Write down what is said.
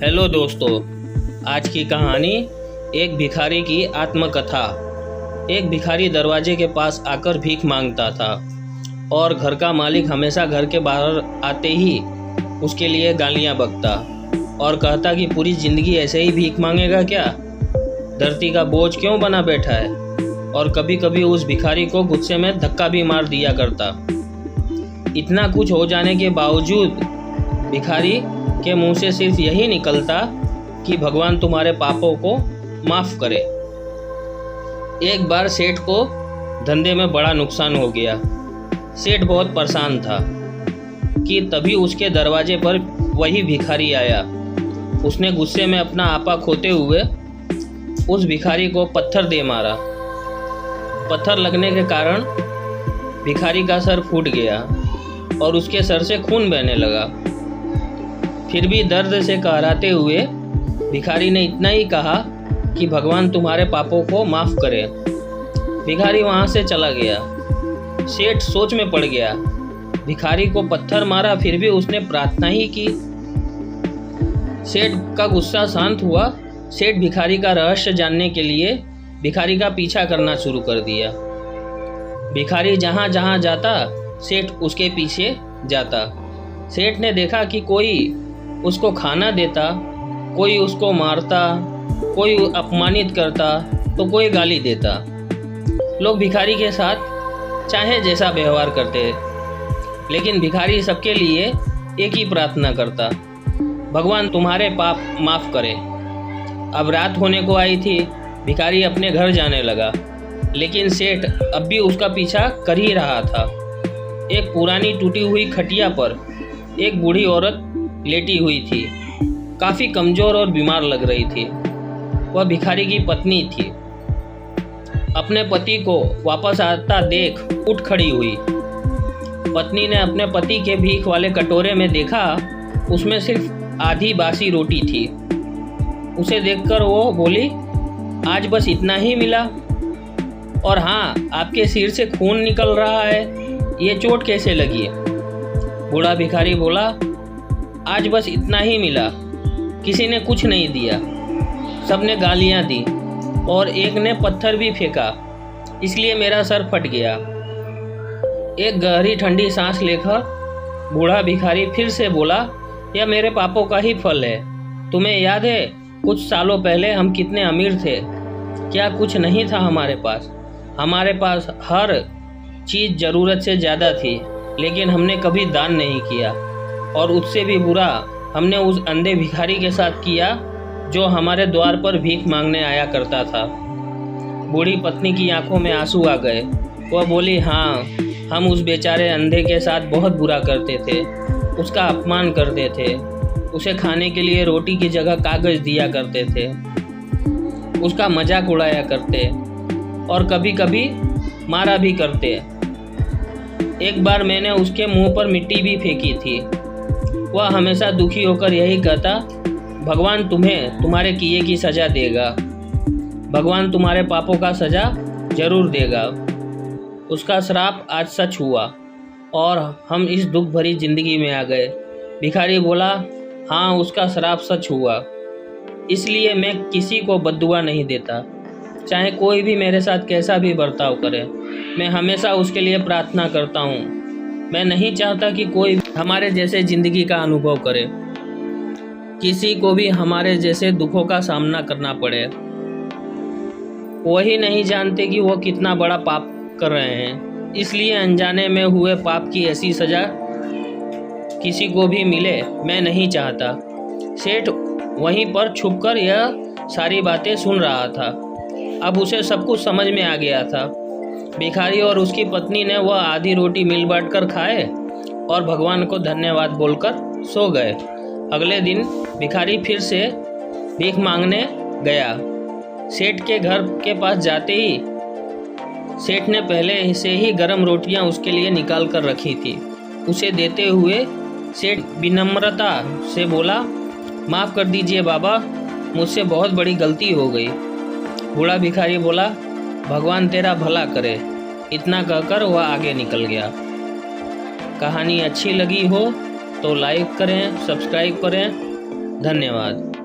Hello दोस्तों, आज की कहानी एक भिखारी की आत्मकथा। एक भिखारी दरवाजे के पास आकर भीख मांगता था और घर का मालिक हमेशा घर के बाहर आते ही उसके लिए गालियां बकता और कहता कि पूरी ज़िंदगी ऐसे ही भीख मांगेगा क्या, धरती का बोझ क्यों बना बैठा है। और कभी कभी उस भिखारी को गुस्से में धक्का भी मार दिया करता। इतना कुछ हो जाने के बावजूद भिखारी के मुंह से सिर्फ यही निकलता कि भगवान तुम्हारे पापों को माफ़ करे। एक बार सेठ को धंधे में बड़ा नुकसान हो गया। सेठ बहुत परेशान था कि तभी उसके दरवाजे पर वही भिखारी आया। उसने गुस्से में अपना आपा खोते हुए उस भिखारी को पत्थर दे मारा। पत्थर लगने के कारण भिखारी का सर फूट गया और उसके सर से खून बहने लगा। फिर भी दर्द से कहराते हुए भिखारी ने इतना ही कहा कि भगवान तुम्हारे पापों को माफ़ करे। भिखारी वहाँ से चला गया। सेठ सोच में पड़ गया। भिखारी को पत्थर मारा, फिर भी उसने प्रार्थना ही की। सेठ का गुस्सा शांत हुआ। सेठ भिखारी का रहस्य जानने के लिए भिखारी का पीछा करना शुरू कर दिया। भिखारी जहाँ जहाँ जाता सेठ उसके पीछे जाता। सेठ ने देखा कि कोई उसको खाना देता, कोई उसको मारता, कोई अपमानित करता तो कोई गाली देता। लोग भिखारी के साथ चाहे जैसा व्यवहार करते, लेकिन भिखारी सबके लिए एक ही प्रार्थना करता, भगवान तुम्हारे पाप माफ़ करे। अब रात होने को आई थी। भिखारी अपने घर जाने लगा, लेकिन सेठ अब भी उसका पीछा कर ही रहा था। एक पुरानी टूटी हुई खटिया पर एक बूढ़ी औरत लेटी हुई थी। काफ़ी कमज़ोर और बीमार लग रही थी। वह भिखारी की पत्नी थी। अपने पति को वापस आता देख उठ खड़ी हुई। पत्नी ने अपने पति के भीख वाले कटोरे में देखा, उसमें सिर्फ आधी बासी रोटी थी। उसे देखकर वो बोली, आज बस इतना ही मिला? और हाँ, आपके सिर से खून निकल रहा है, ये चोट कैसे लगी? बूढ़ा भिखारी बोला, आज बस इतना ही मिला, किसी ने कुछ नहीं दिया, सबने गालियाँ दी और एक ने पत्थर भी फेंका, इसलिए मेरा सर फट गया। एक गहरी ठंडी सांस लेकर बूढ़ा भिखारी फिर से बोला, यह मेरे पापों का ही फल है। तुम्हें याद है कुछ सालों पहले हम कितने अमीर थे? क्या कुछ नहीं था हमारे पास? हमारे पास हर चीज़ ज़रूरत से ज़्यादा थी, लेकिन हमने कभी दान नहीं किया। और उससे भी बुरा हमने उस अंधे भिखारी के साथ किया जो हमारे द्वार पर भीख मांगने आया करता था। बूढ़ी पत्नी की आंखों में आंसू आ गए। वह बोली, हाँ, हम उस बेचारे अंधे के साथ बहुत बुरा करते थे, उसका अपमान करते थे, उसे खाने के लिए रोटी की जगह कागज़ दिया करते थे, उसका मजाक उड़ाया करते और कभी कभी मारा भी करते। एक बार मैंने उसके मुंह पर मिट्टी भी फेंकी थी। वह हमेशा दुखी होकर यही कहता, भगवान तुम्हें तुम्हारे किए की सज़ा देगा, भगवान तुम्हारे पापों का सज़ा जरूर देगा। उसका श्राप आज सच हुआ और हम इस दुख भरी ज़िंदगी में आ गए। भिखारी बोला, हाँ, उसका श्राप सच हुआ, इसलिए मैं किसी को बद्दुआ नहीं देता। चाहे कोई भी मेरे साथ कैसा भी बर्ताव करे, मैं हमेशा उसके लिए प्रार्थना करता हूँ। मैं नहीं चाहता कि कोई हमारे जैसे ज़िंदगी का अनुभव करे, किसी को भी हमारे जैसे दुखों का सामना करना पड़े। वही नहीं जानते कि वो कितना बड़ा पाप कर रहे हैं, इसलिए अनजाने में हुए पाप की ऐसी सज़ा किसी को भी मिले मैं नहीं चाहता। सेठ वहीं पर छुपकर यह सारी बातें सुन रहा था। अब उसे सब कुछ समझ में आ गया था। भिखारी और उसकी पत्नी ने वह आधी रोटी मिल बांट कर खाए और भगवान को धन्यवाद बोलकर सो गए। अगले दिन भिखारी फिर से भीख मांगने गया। सेठ के घर के पास जाते ही सेठ ने पहले से ही गर्म रोटियां उसके लिए निकाल कर रखी थी। उसे देते हुए सेठ विनम्रता से बोला, माफ़ कर दीजिए बाबा, मुझसे बहुत बड़ी गलती हो गई। बूढ़ा भिखारी बोला, भगवान तेरा भला करे। इतना कहकर वह आगे निकल गया। कहानी अच्छी लगी हो तो लाइक करें, सब्सक्राइब करें। धन्यवाद।